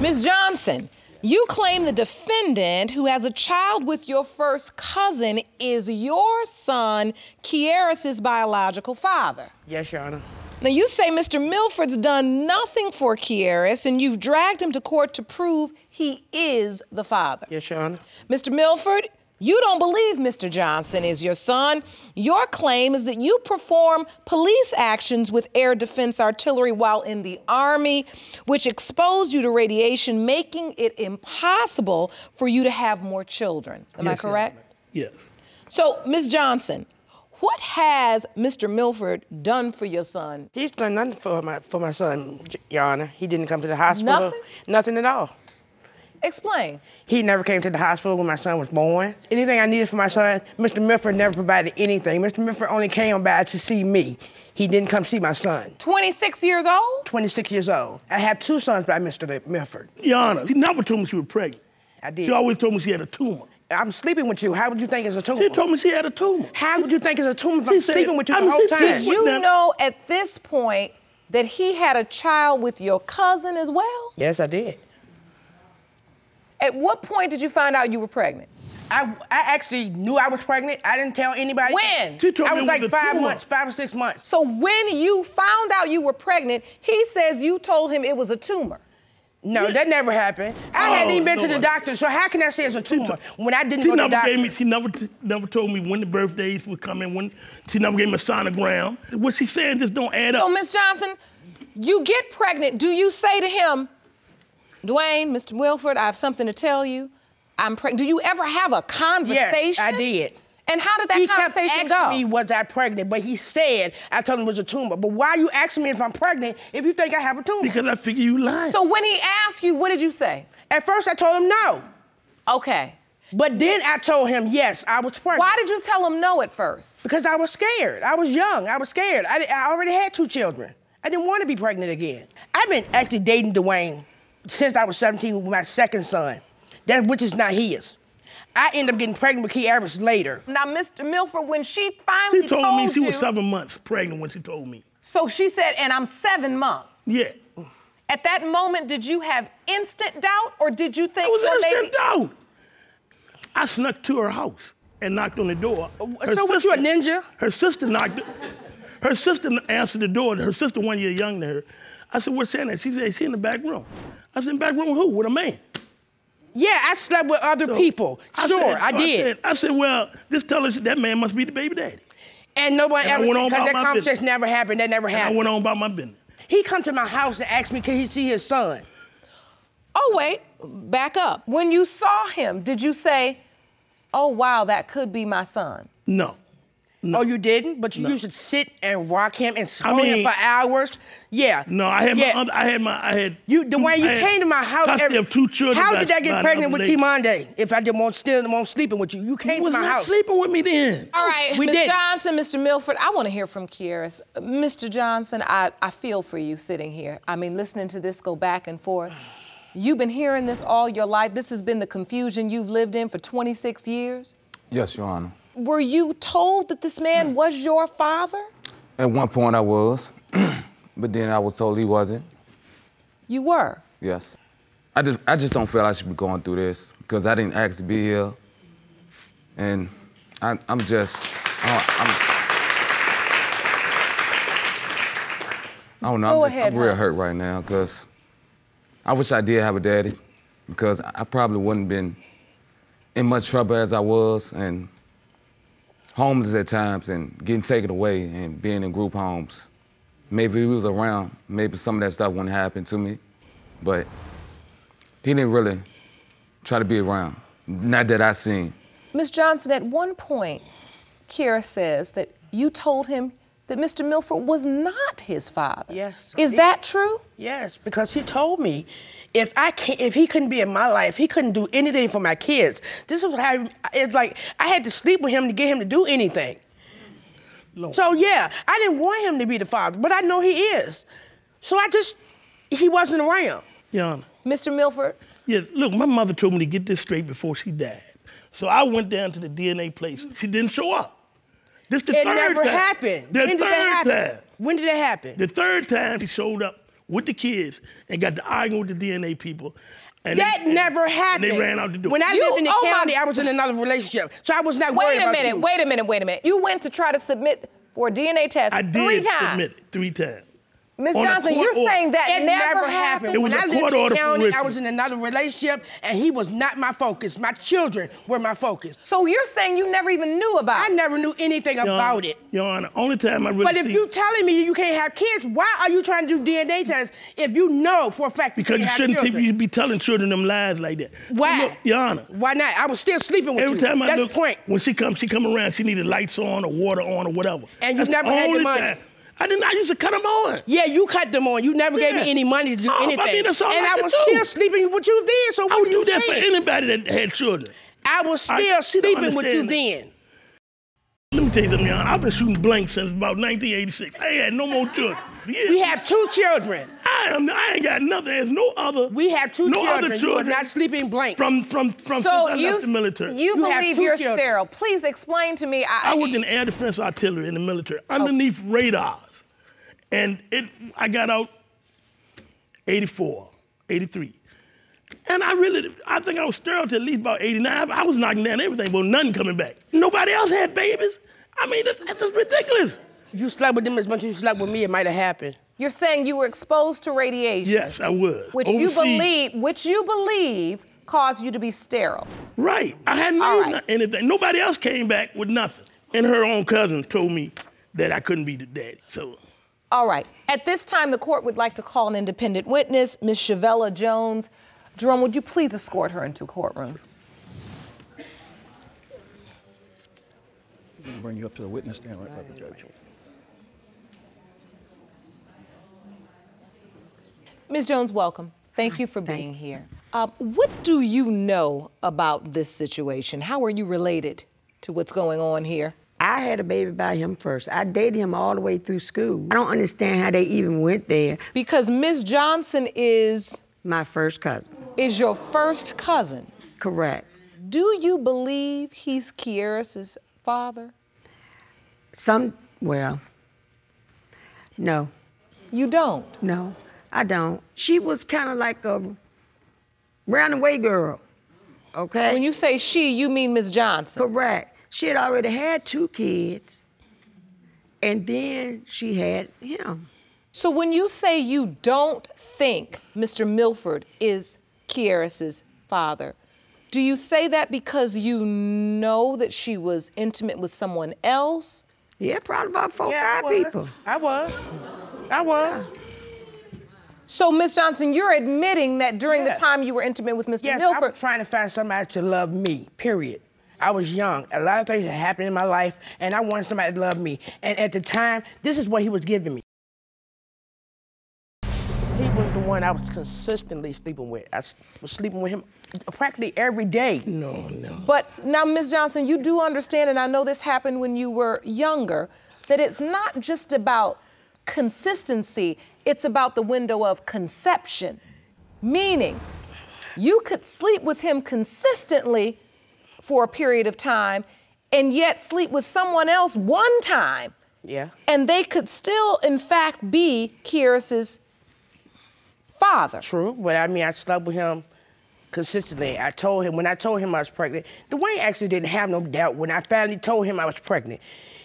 Ms. Johnson, you claim the defendant who has a child with your first cousin is your son, Kiaris's biological father. Yes, Your Honor. Now, you say Mr. Milford's done nothing for Kiaris, and you've dragged him to court to prove he is the father. Yes, Your Honor. Mr. Milford, you don't believe Mr. Johnson is your son. Your claim is that you perform police actions with air defense artillery while in the Army, which exposed you to radiation, making it impossible for you to have more children. Am I correct? Yes. So, Ms. Johnson, what has Mr. Milford done for your son? He's done nothing for my son, Your Honor. He didn't come to the hospital. Nothing? Nothing at all. Explain. He never came to the hospital when my son was born. Anything I needed for my son, Mr. Milford never provided anything. Mr. Milford only came by to see me. He didn't come see my son. 26 years old? 26 years old. I have 2 sons by Mr. Milford. Your Honor, she never told me she was pregnant. I did. She always told me she had a tumor. I'm sleeping with you. How would you think it's a tumor? She told me she had a tumor. How would you think it's a tumor if I'm sleeping with you the whole time? Did you know at this point that he had a child with your cousin as well? Yes, I did. At what point did you find out you were pregnant? I actually knew I was pregnant. I didn't tell anybody. When? She told I me was it like a 5 tumor. months, 5 or 6 months. So when you found out you were pregnant, he says you told him it was a tumor. No, that never happened. I hadn't even been to the doctor, so how can I say it's a tumor when I didn't go to the doctor? She never told me when the birthdays would come in. When she never gave me a sonogram. What she's saying just don't add up. So, Miss Johnson, you get pregnant. Do you say to him, Dwayne, Mr. Milford, I have something to tell you. I'm pregnant. Do you ever have a conversation? Yes, I did. And how did that conversation go? He kept asking me, was I pregnant? But he said, I told him it was a tumor. But why are you asking me if I'm pregnant if you think I have a tumor? Because I figure you lying. So when he asked you, what did you say? At first, I told him no. Okay. But then I told him, yes, I was pregnant. Why did you tell him no at first? Because I was scared. I was young. I was scared. I already had 2 children. I didn't want to be pregnant again. I've been actually dating Dwayne since I was 17 with my second son, which is not his. I ended up getting pregnant with Kiaris later. Now, Mr. Milford, when she finally She told me she was 7 months pregnant when she told me. So she said, and I'm 7 months. Yeah. At that moment, did you have instant doubt, or did you think, it was well, instant doubt. I snuck to her house and knocked on the door. So what, you a ninja? Her sister knocked. Her sister answered the door. Her sister 1 year younger than her. I said, what's Shannon? She said, she in the back room. I said, in the back room with who? With a man. Yeah, I slept with other people. I did. I said, well, just tell us that man must be the baby daddy. And nobody ever, because that conversation never happened, that never happened. I went on about my business. He come to my house and asked me, could he see his son? Oh, wait, back up. When you saw him, did you say, oh, wow, that could be my son? No. Oh, you didn't? But you used to sit and rock him and hold him for hours? Yeah. No, I had Dwayne, you came to my house. I have 2 children. How did I get pregnant with Kimande if I still won't sleeping with you? You came to my house. Sleeping with me then. All right, Ms. Johnson, Mr. Milford, I want to hear from Kiaris. Mr. Johnson, I feel for you sitting here. I mean, listening to this go back and forth. You've been hearing this all your life. This has been the confusion you've lived in for 26 years? Yes, Your Honor. Were you told that this man was your father? At one point I was, but then I was told he wasn't. You were? Yes. I just don't feel I should be going through this because I didn't ask to be here. And I'm real hurt right now because I wish I did have a daddy because I probably wouldn't have been in much trouble as I was and homeless at times and getting taken away and being in group homes. Maybe if he was around, maybe some of that stuff wouldn't happen to me, but he didn't really try to be around, not that I seen. Ms. Johnson, at one point, Kiara says that you told him that Mr. Milford was not his father. Yes. Is that true? Yes, because he told me if he couldn't be in my life, he couldn't do anything for my kids. This is how it's like I had to sleep with him to get him to do anything. No. So yeah, I didn't want him to be the father, but I know he is. So he wasn't around. Your Honor. Mr. Milford? Yes, look, my mother told me to get this straight before she died. So I went down to the DNA place. She didn't show up. This the third time. It never happened. When did that happen? When did that happen? The third time she showed up with the kids and got to arguing with the DNA people. And that never happened. And they ran out the door. When I lived in the county, I was in another relationship, so I was not worried about you. Wait a minute. You went to try to submit for a DNA test 3 times. I did submit 3 times. Ms. Johnson, you're saying that it never happened. When I lived in the county, I was in another relationship, and he was not my focus. My children were my focus. So you're saying you never even knew about it? I never knew anything about it. Your Honor, only time I really But if you telling me you can't have kids, why are you trying to do DNA tests if you know for a fact you can't have children? Because you shouldn't be telling children them lies like that. Why? Look, Your Honor. Why not? I was still sleeping with you. Every time I That's look, the point. when she come around, she needed lights on or water on or whatever. And you never had the money. I used to cut them on. Yeah, you cut them on. You never gave me any money to do anything. I mean, that's all and I was do. still sleeping with you then, so what I would are you do that saying? for anybody that had children. I was still sleeping with you then. Let me tell you something, Your Honor. I've been shooting blanks since about 1986. I ain't had no more children. We have 2 children. I ain't got nothing. There's no other. We have 2 children. Other children. You were not sleeping blank. From since I left the military. You believe you're sterile. Please explain to me. I worked in air defense artillery in the military, underneath radars. And I got out 84, 83. And I think I was sterile till at least about 89. I was knocking down everything, but nothing coming back. Nobody else had babies. I mean, that's just ridiculous. If you slept with them as much as you slept with me, it might have happened. You're saying you were exposed to radiation. Yes, I was. Which you believe caused you to be sterile. Right. I hadn't known anything. Nobody else came back with nothing. And her own cousins told me that I couldn't be the daddy. So. All right. At this time, the court would like to call an independent witness, Ms. Shavella Jones. Jerome, would you please escort her into the courtroom? I'm going to bring you up to the witness stand right by the judge. Ms. Jones, welcome. Thank you for being here. What do you know about this situation? How are you related to what's going on here? I had a baby by him first. I dated him all the way through school. I don't understand how they even went there. Because Ms. Johnson is... my first cousin. Is your first cousin? Correct. Do you believe he's Kiara's father? Well, no. You don't? No, I don't. She was kind of like a round-away girl, okay? When you say she, you mean Ms. Johnson? Correct. She had already had 2 kids, and then she had him. So when you say you don't think Mr. Milford is Kiara's father, do you say that because you know that she was intimate with someone else? Yeah, probably about 4 or 5 people. I was. So, Ms. Johnson, you're admitting that during the time you were intimate with Mr. Milford... Yes, I was trying to find somebody to love me, period. I was young. A lot of things had happened in my life, and I wanted somebody to love me. And at the time, this is what he was giving me. He was the one I was consistently sleeping with. I was sleeping with him practically every day. No. But now, Ms. Johnson, you do understand, and I know this happened when you were younger, that it's not just about consistency, it's about the window of conception. Meaning, you could sleep with him consistently for a period of time and yet sleep with someone else one time. Yeah. And they could still, in fact, be Kiara's father. True, but I mean, I slept with him consistently. When I told him I was pregnant, Dwayne actually didn't have no doubt when I finally told him I was pregnant.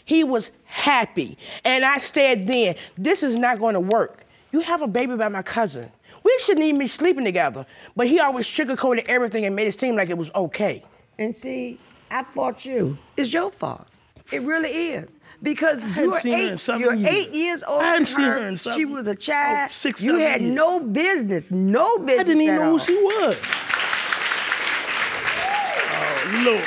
He was happy. And I said then, this is not going to work. You have a baby by my cousin. We shouldn't even be sleeping together. But he always sugarcoated everything and made it seem like it was okay. And see, I fought you. It's your fault. It really is. Because you're 8 years older than her. She was a child. 6, you had no business I didn't even know who she was. Oh, Lord.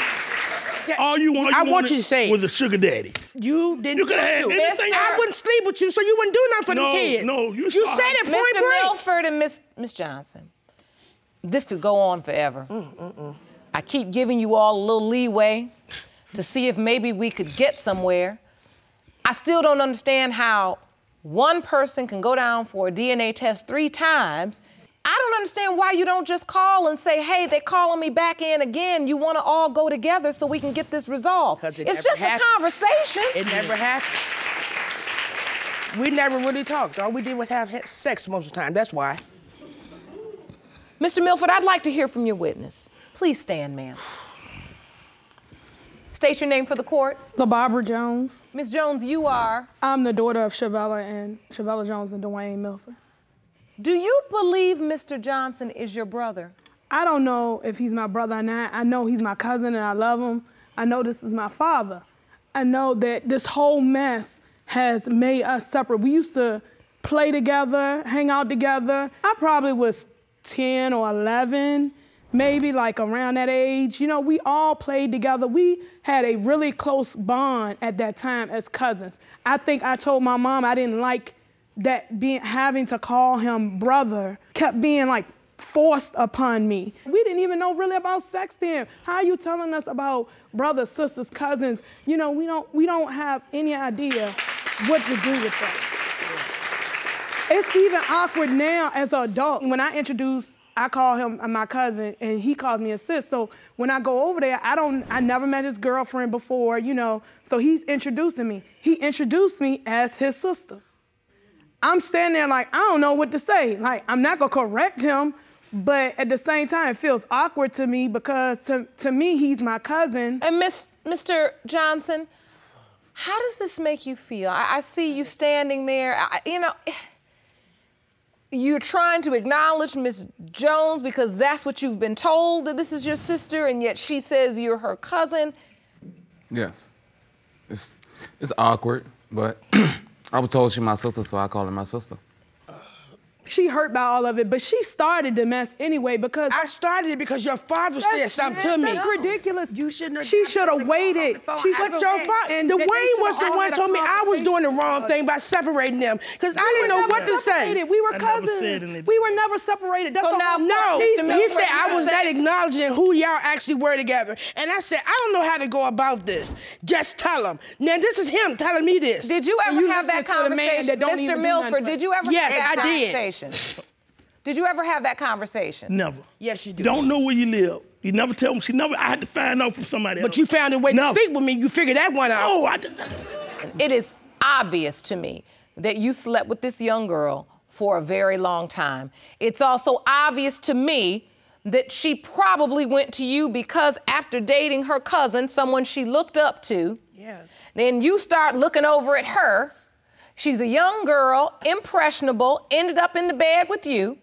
Yeah, all you want you to say was a sugar daddy. You didn't You could have had anything. I wouldn't sleep with you, so you wouldn't do nothing for the kids. No, you said it point Mr. blank. Milford and Miss Johnson, this could go on forever. I keep giving you all a little leeway to see if maybe we could get somewhere. I still don't understand how one person can go down for a DNA test 3 times. I don't understand why you don't just call and say, hey, they're calling me back in again. You want to all go together so we can get this resolved. It's just a conversation. It never happened. We never really talked. All we did was have sex most of the time. That's why. Mr. Milford, I'd like to hear from your witness. Please stand, ma'am. State your name for the court. LaBarbara Jones. Ms. Jones, you are? I'm the daughter of Shavella Jones and Dwayne Milford. Do you believe Mr. Johnson is your brother? I don't know if he's my brother or not. I know he's my cousin and I love him. I know this is my father. I know that this whole mess has made us separate. We used to play together, hang out together. I probably was 10 or 11, maybe like around that age. You know, we all played together. We had a really close bond at that time as cousins. I think I told my mom I didn't like that having to call him brother kept being like forced upon me. We didn't even know really about sex then. How are you telling us about brothers, sisters, cousins? You know, we don't have any idea what to do with that. It's even awkward now as an adult. When I call him my cousin and he calls me a sis. So when I go over there, I never met his girlfriend before, you know, so he's introducing me. He introduced me as his sister. I'm standing there like, I don't know what to say. Like, I'm not gonna correct him, but at the same time, it feels awkward to me because to me, he's my cousin. And Mr. Johnson, how does this make you feel? I see you standing there, you know, you're trying to acknowledge Miss Jones because that's what you've been told, that this is your sister, and yet she says you're her cousin. Yes, it's awkward, but I was told she's my sister, so I call her my sister. She hurt by all of it, but she started the mess anyway because... I started it because your father said something to me. That's ridiculous. You shouldn't have... She should have waited. But your father... Dwayne was the one who told me I was doing the wrong thing by separating them because I didn't know what to say. We were cousins. We were never separated. That's so now, no, he said I was not acknowledging who y'all actually were together. And I said, I don't know how to go about this. Just tell him. Now, this is him telling me this. Did you ever have that conversation? Mr. Milford, did you ever have that conversation? Did you ever have that conversation? Never. Yes, you did. Don't know where you live. You never tell me. I had to find out from somebody else. But you found a way to sleep with me. You figured that one out. Oh, I didn't. It is obvious to me that you slept with this young girl for a very long time. It's also obvious to me that she probably went to you because after dating her cousin, someone she looked up to, then you start looking over at her. She's a young girl, impressionable, ended up in the bed with you.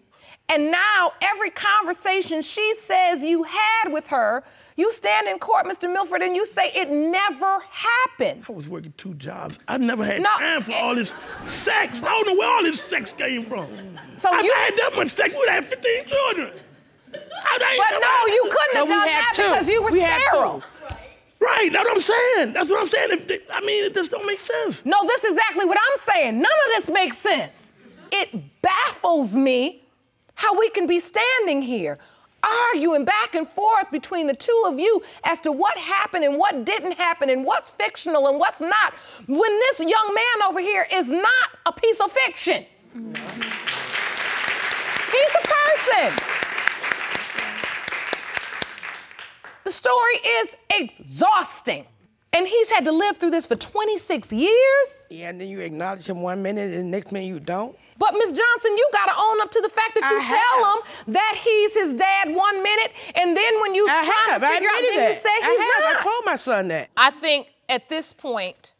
And now every conversation she says you had with her, you stand in court, Mr. Milford, and you say it never happened. I was working 2 jobs. I never had time for all this sex. I don't know where all this sex came from. So I had that much sex. We would have 15 children. But no, you couldn't have done that because you were sterile. Right, that's what I'm saying. That's what I'm saying. It just don't make sense. No, this is exactly what I'm saying. None of this makes sense. It baffles me how we can be standing here arguing back and forth between the two of you as to what happened and what didn't happen and what's fictional and what's not, when this young man over here is not a piece of fiction. He's a person. The story is exhausting. And he's had to live through this for 26 years. Yeah, and then you acknowledge him one minute and the next minute you don't. But Ms. Johnson, you gotta own up to the fact that you tell him that he's his dad one minute, and then when you try to figure out, then you say he's not. I told my son that. I think at this point,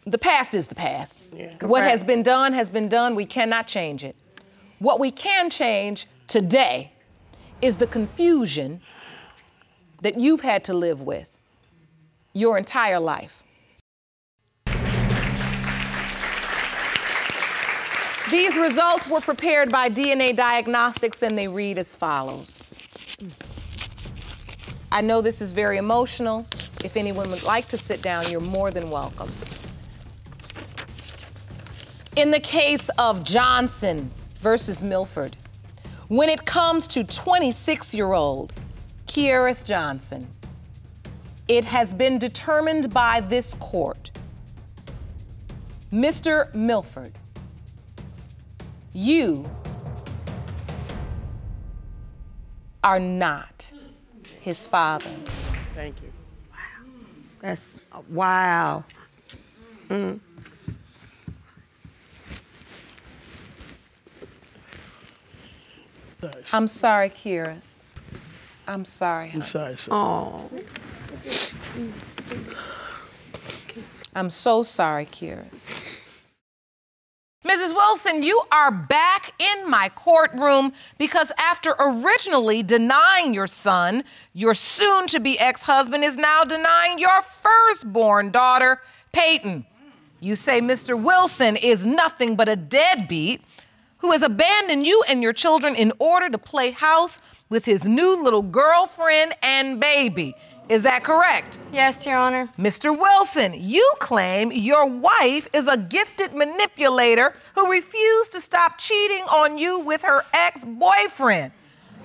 the past is the past. Yeah. What has been done, we cannot change it. What we can change today is the confusion that you've had to live with your entire life. These results were prepared by DNA Diagnostics and they read as follows. I know this is very emotional. If anyone would like to sit down, you're more than welcome. In the case of Johnson versus Milford, when it comes to 26-year-old Kieris Johnson, it has been determined by this court, Mr. Milford, you are not his father. Thank you. Wow. That's, wow. I'm sorry, Kiris. I'm sorry. I'm sorry, sir. Oh. I'm so sorry, Kiris. Mrs. Wilson, you are back in my courtroom because after originally denying your son, your soon-to-be ex-husband is now denying your firstborn daughter, Peyton. You say Mr. Wilson is nothing but a deadbeat who has abandoned you and your children in order to play house with his new little girlfriend and baby. Is that correct? Yes, Your Honor. Mr. Wilson, you claim your wife is a gifted manipulator who refused to stop cheating on you with her ex-boyfriend.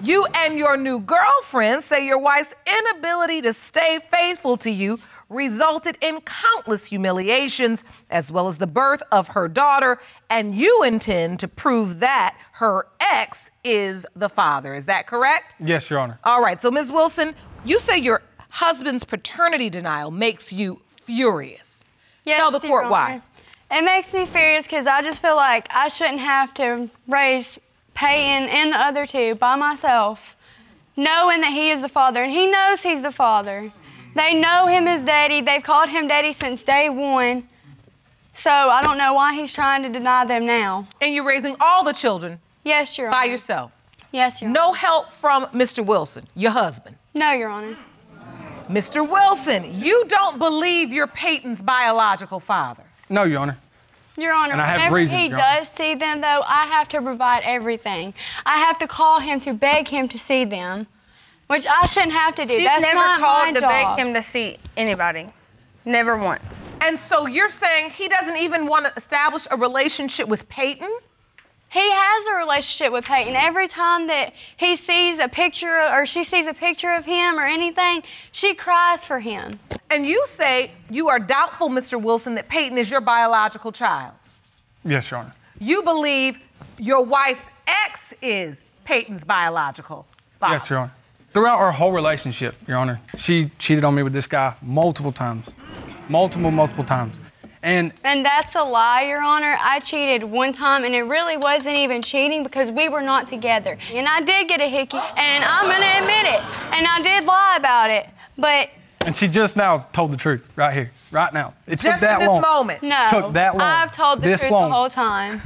You and your new girlfriend say your wife's inability to stay faithful to you resulted in countless humiliations, as well as the birth of her daughter, and you intend to prove that her ex is the father. Is that correct? Yes, Your Honor. All right, so Ms. Wilson, you say your husband's paternity denial makes you furious. Yes, Tell the court why. It makes me furious because I just feel like I shouldn't have to raise Peyton and the other two by myself, knowing that he is the father, and he knows he's the father. They know him as daddy. They've called him daddy since day one. So I don't know why he's trying to deny them now. And you're raising all the children? Yes, Your Honor. By yourself? Yes, Your Honor. No help from Mr. Wilson, your husband? No, Your Honor. Mr. Wilson, you don't believe you're Peyton's biological father? No, Your Honor. Your Honor, And I have whenever reasons, he Your Honor. does see them, though, I have to provide everything. I have to call him to beg him to see them, which I shouldn't have to do. She's That's never not called my to job. beg him to see anybody. Never once. And so you're saying he doesn't even want to establish a relationship with Peyton? He has a relationship with Peyton. Every time that he sees a picture or she sees a picture of him or anything, she cries for him. And you say you are doubtful, Mr. Wilson, that Peyton is your biological child. Yes, Your Honor. You believe your wife's ex is Peyton's biological father. Yes, Your Honor. Throughout our whole relationship, Your Honor, she cheated on me with this guy multiple times. Multiple times. And that's a lie, Your Honor. I cheated one time, and it really wasn't even cheating because we were not together. And I did get a hickey, and I'm going to admit it. And I did lie about it, but... And she just now told the truth, right here, right now. It took Just that in this long. moment. No, Took that long. I've told the This truth long. the whole time.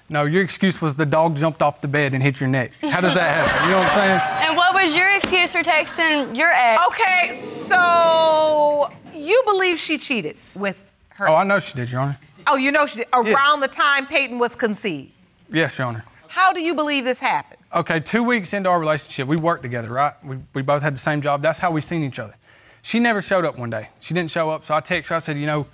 No, your excuse was the dog jumped off the bed and hit your neck. How does that happen? You know what I'm saying? And what was your excuse for texting your ex? Okay, so you believe she cheated with her? Oh, I know she did, Your Honor. Oh, you know she did, around the time Peyton was conceived. Yes, Your Honor. How do you believe this happened? Okay, 2 weeks into our relationship, we worked together, right? We both had the same job. That's how we seen each other. She never showed up one day. She didn't show up, so I texted her. I said, you know,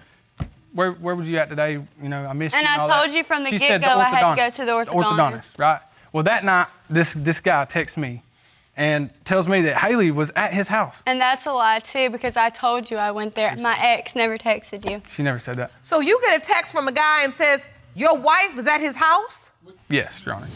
where was you at today? You know, I missed you. And And I all told that. you from the She get-go said I had to go to the orthodontist. Right? Well, that night, this guy texts me and tells me that Haley was at his house. And that's a lie, too, because I told you I went there. My ex never texted you. She never said that. So you get a text from a guy and says, your wife was at his house? Yes, Your Honor.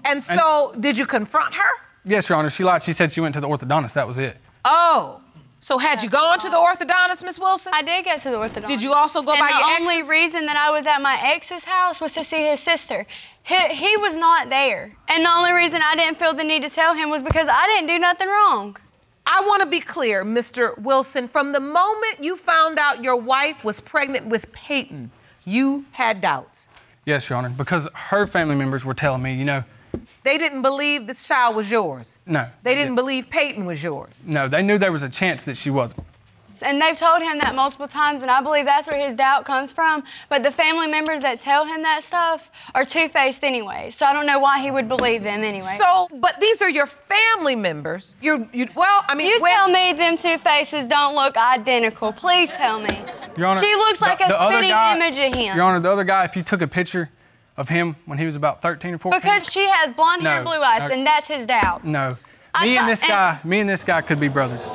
And so, did you confront her? Yes, Your Honor. She lied. She said she went to the orthodontist. That was it. Oh. So had you gone to the orthodontist, Miss Wilson? I did go to the orthodontist. Did you also go by your And ex's? the only reason that I was at my ex's house was to see his sister. He was not there. And the only reason I didn't feel the need to tell him was because I didn't do nothing wrong. I want to be clear, Mr. Wilson. From the moment you found out your wife was pregnant with Peyton, you had doubts. Yes, Your Honor. Because her family members were telling me, you know. They didn't believe this child was yours. No. They didn't believe Peyton was yours. No, they knew there was a chance that she wasn't. And they've told him that multiple times, and I believe that's where his doubt comes from. But the family members that tell him that stuff are two-faced anyway, so I don't know why he would believe them anyway. So, but these are your family members. You tell me them two faces don't look identical. Please tell me. Your Honor, she looks like a spitting image of him. Your Honor, the other guy, if you took a picture of him when he was about 13 or 14. Because she has blonde hair, blue eyes, and that's his doubt. No. Me and this guy could be brothers.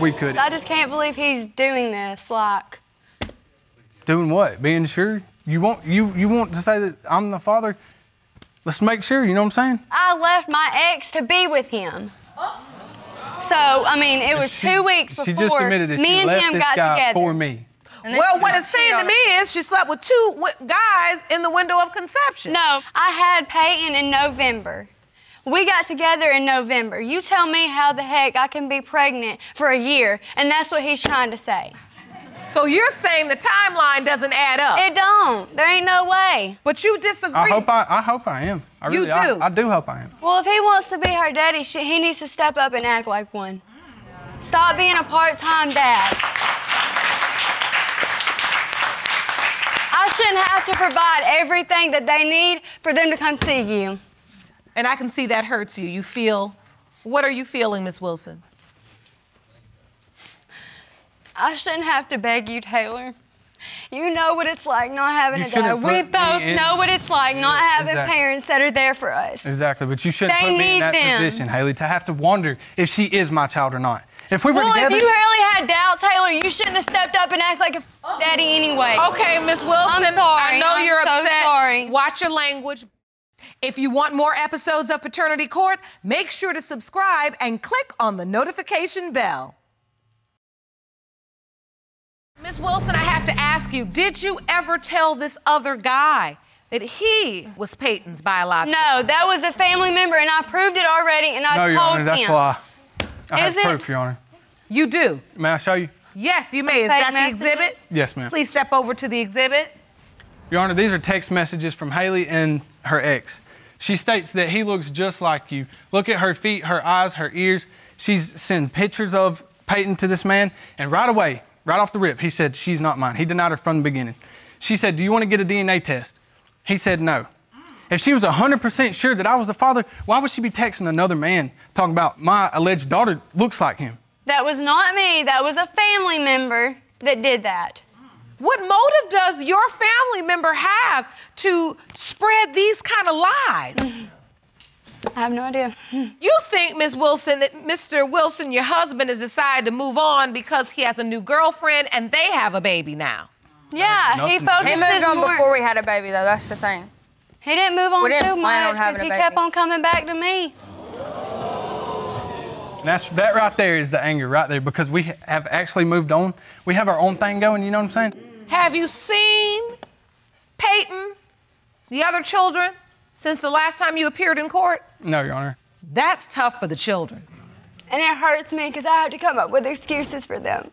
We could. I just can't believe he's doing this, like. Doing what? Being sure? You want to say that I'm the father? Let's make sure, you know what I'm saying? I left my ex to be with him. So, I mean, it was 2 weeks before she just admitted that me she and left him this got guy together. for me. Well, what it's saying to me is she slept with two guys in the window of conception. No, I had Peyton in November. We got together in November. You tell me how the heck I can be pregnant for a year, and that's what he's trying to say. So you're saying the timeline doesn't add up? It don't. There ain't no way. But you disagree. I hope I am. You do? I do hope I am. Well, if he wants to be her daddy, he needs to step up and act like one. Stop being a part-time dad. I shouldn't have to provide everything that they need for them to come see you. And I can see that hurts you. You feel, what are you feeling, Miss Wilson? I shouldn't have to beg you, Taylor. You know what it's like not having a dad. We both know what it's like not having parents that are there for us. Exactly, but you shouldn't put me in that position, Haley, to have to wonder if she is my child or not. If we were together... if you really had doubt, Taylor, you shouldn't have stepped up and act like a daddy anyway. Okay, Miss Wilson, I'm sorry. I know you're upset. So sorry. Watch your language. If you want more episodes of Paternity Court, make sure to subscribe and click on the notification bell. Miss Wilson, I have to ask you, did you ever tell this other guy that he was Peyton's biological? No, that was a family member, and I proved it already, and I told him. No, Your Honor, that's a lie. I have proof, Your Honor. You do? May I show you? Yes, you may. Is that the exhibit? Yes, ma'am. Please step over to the exhibit. Your Honor, these are text messages from Haley and her ex. She states that he looks just like you. Look at her feet, her eyes, her ears. She's sent pictures of Peyton to this man, and right away, right off the rip, he said, she's not mine. He denied her from the beginning. She said, do you want to get a DNA test? He said no. If she was 100% sure that I was the father, why would she be texting another man talking about my alleged daughter looks like him? That was not me. That was a family member that did that. What motive does your family member have to spread these kind of lies? I have no idea. You think, Ms. Wilson, that Mr. Wilson, your husband, has decided to move on because he has a new girlfriend and they have a baby now? Yeah, he focuses He moved on more. before we had a baby, though. That's the thing. He didn't move on We didn't too plan much on having a he baby. kept on coming back to me. And that right there is the anger right there, because we have actually moved on. We have our own thing going, you know what I'm saying? Have you seen Peyton, the other children, since the last time you appeared in court? No, Your Honor. That's tough for the children. And it hurts me because I have to come up with excuses for them.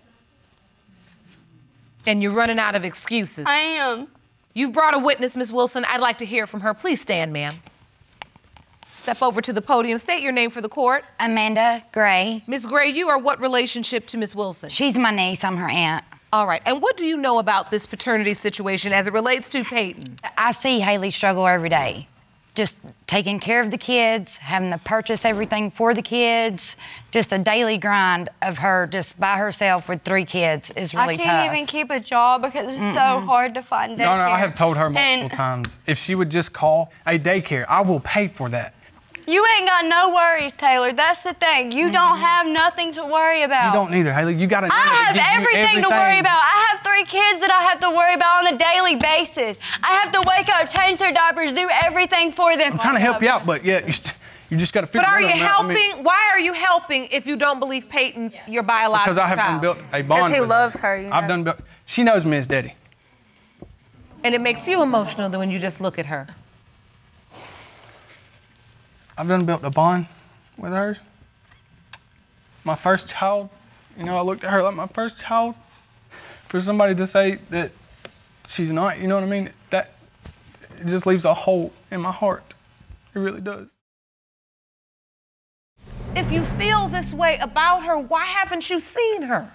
And you're running out of excuses. I am. You've brought a witness, Ms. Wilson. I'd like to hear from her. Please stand, ma'am. Step over to the podium. State your name for the court. Amanda Gray. Ms. Gray, you are what relationship to Ms. Wilson? She's my niece. I'm her aunt. All right. And what do you know about this paternity situation as it relates to Peyton? I see Haley struggle every day. Just taking care of the kids, having to purchase everything for the kids. Just a daily grind of her just by herself with 3 kids is really tough. I can't even keep a job because it's so hard to find daycare. Your Honor, I have told her multiple times, if she would just call a daycare, I will pay for that. You ain't got no worries, Taylor. That's the thing. You don't have nothing to worry about. You don't either, Haley. You got to. I have everything to worry about. I have 3 kids that I have to worry about on a daily basis. I have to wake up, change their diapers, do everything for them. I'm trying to help you out, but yeah, you just got to figure it out. But are you helping? Why are you helping if you don't believe Peyton's your biological child? Because I have built a bond. Because he loves her. You know? She knows me as Daddy. And it makes you emotional when you just look at her. I've built a bond with her. My first child, you know, I looked at her like my first child. For somebody to say that she's not, you know what I mean? That it just leaves a hole in my heart. It really does. If you feel this way about her, why haven't you seen her?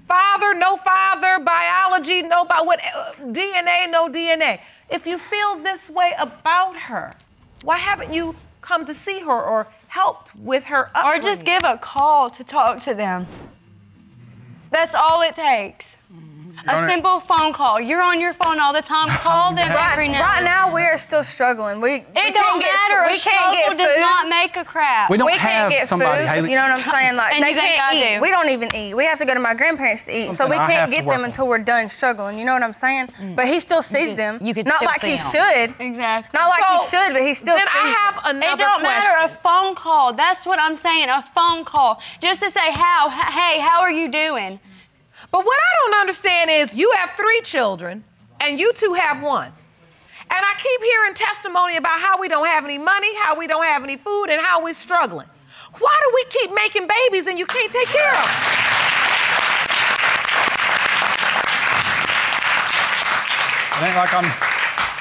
Father, no father, biology, no DNA, no DNA. If you feel this way about her, why haven't you come to see her or helped with her upbringing? Or just give a call to talk to them. That's all it takes. A simple phone call. You're on your phone all the time. Call them every now. Right now, we are still struggling. It don't matter. We can't get food. Does not make a crap. We don't can't have get somebody, food. Haley. You know what I'm saying? Like And they you think can't I eat. do. We don't even eat. We have to go to my grandparents to eat. So we can't get them until we're done struggling. You know what I'm saying? But he still sees them. Not like he should. Exactly. Not like he should, but he still sees them. Then I have another It don't question. matter. A phone call. That's what I'm saying. A phone call. Just to say, hey, how are you doing? But what I don't understand is you have 3 children and you 2 have 1. And I keep hearing testimony about how we don't have any money, how we don't have any food, and how we're struggling. Why do we keep making babies and you can't take care of them? It ain't like I'm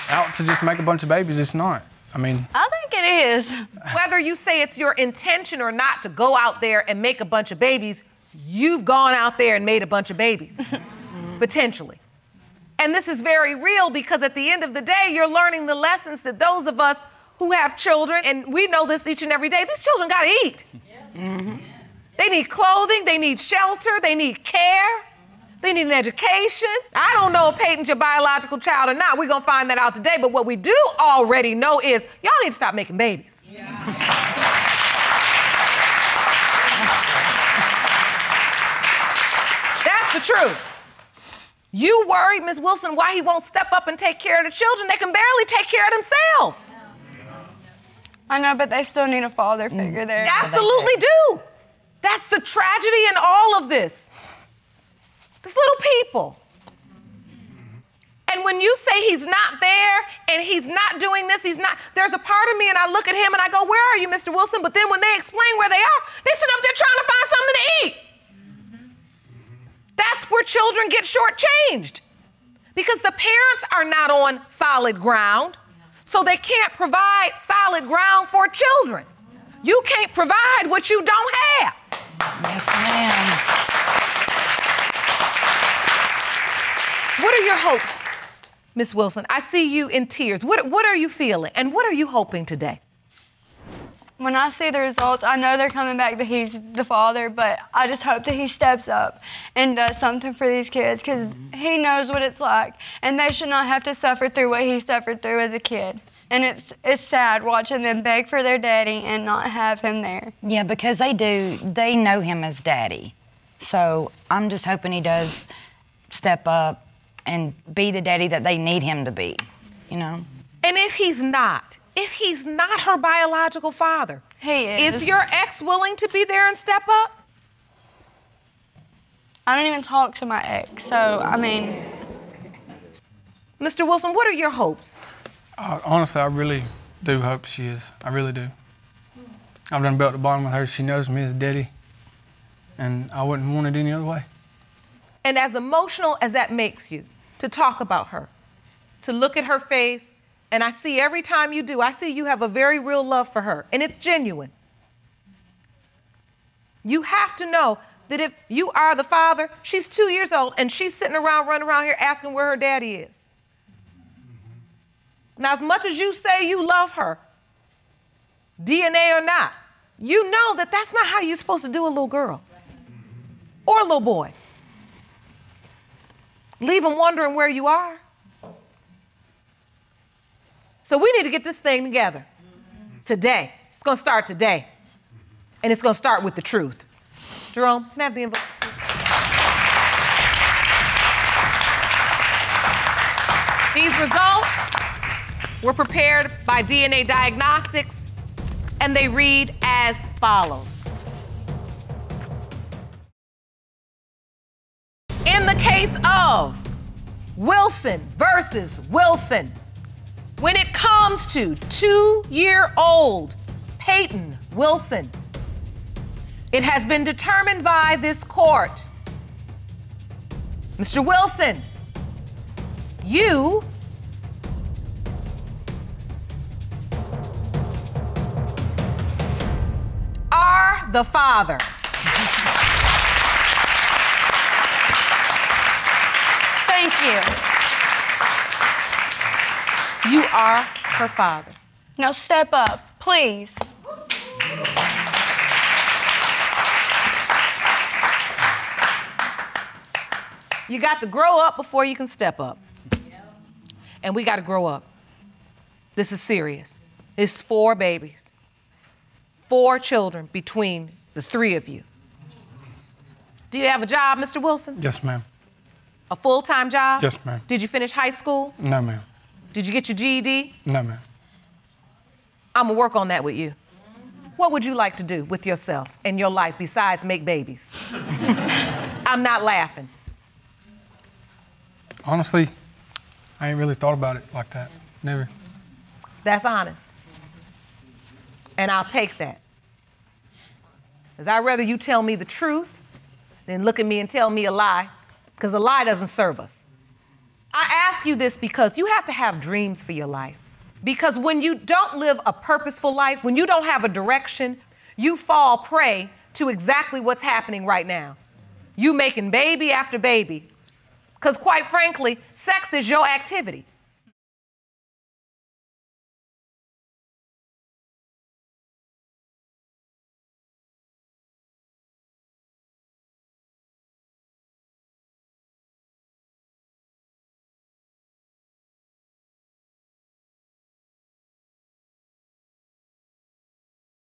out to just make a bunch of babies. It's not. I mean, I think it is. Whether you say it's your intention or not to go out there and make a bunch of babies, you've gone out there and made a bunch of babies, potentially. And this is very real because at the end of the day, you're learning the lessons that those of us who have children, and we know this each and every day, these children gotta eat. They need clothing, they need shelter, they need care, they need an education. I don't know if Peyton's your biological child or not. We're gonna find that out today, but what we do already know is y'all need to stop making babies. That's the truth. You worry, Ms. Wilson, why he won't step up and take care of the children. They can barely take care of themselves. I know, but they still need a father figure there. Absolutely do. That's the tragedy in all of this. These little people. And when you say he's not there and he's not doing this, there's a part of me and I look at him and I go, where are you, Mr. Wilson? But then when they explain where they are, they sit up there trying to find something to eat. That's where children get shortchanged because the parents are not on solid ground, so they can't provide solid ground for children. You can't provide what you don't have. Yes, ma'am. What are your hopes, Miss Wilson? I see you in tears. What are you feeling and what are you hoping today? When I see the results, I know they're coming back that he's the father, but I just hope that he steps up and does something for these kids because he knows what it's like, and they should not have to suffer through what he suffered through as a kid. And it's sad watching them beg for their daddy and not have him there. Yeah, because they know him as daddy. So I'm just hoping he does step up and be the daddy that they need him to be, you know? And if he's not her biological father, he is your ex willing to be there and step up? I don't even talk to my ex, so I mean. Mr. Wilson, what are your hopes? Honestly, I really do hope she is. I really do. I've done belt to bottom with her. She knows me as daddy, and I wouldn't want it any other way. And as emotional as that makes you, to talk about her, to look at her face, and I see every time you do, I see you have a very real love for her, and it's genuine. You have to know that if you are the father, she's 2 years old, and she's sitting around, running around here asking where her daddy is. Now, as much as you say you love her, DNA or not, you know that that's not how you're supposed to do a little girl or a little boy. Leave them wondering where you are. So we need to get this thing together today. It's going to start today. And it's going to start with the truth. Jerome, can I have the envelope, please? These results were prepared by DNA Diagnostics, and they read as follows. In the case of Wilson versus Wilson, when it comes to 2-year-old Peyton Wilson, it has been determined by this court. Mr. Wilson, you are the father. Thank you. You are her father. Now step up, please. You got to grow up before you can step up. And we got to grow up. This is serious. It's 4 babies. 4 children between the 3 of you. Do you have a job, Mr. Wilson? Yes, ma'am. A full-time job? Yes, ma'am. Did you finish high school? No, ma'am. Did you get your GED? No, ma'am. I'm gonna work on that with you. What would you like to do with yourself and your life besides make babies? I'm not laughing. Honestly, I ain't really thought about it like that. Never. That's honest. And I'll take that. Because I'd rather you tell me the truth than look at me and tell me a lie, because a lie doesn't serve us. I ask you this because you have to have dreams for your life. Because when you don't live a purposeful life, when you don't have a direction, you fall prey to exactly what's happening right now. You making baby after baby. Because quite frankly, sex is your activity.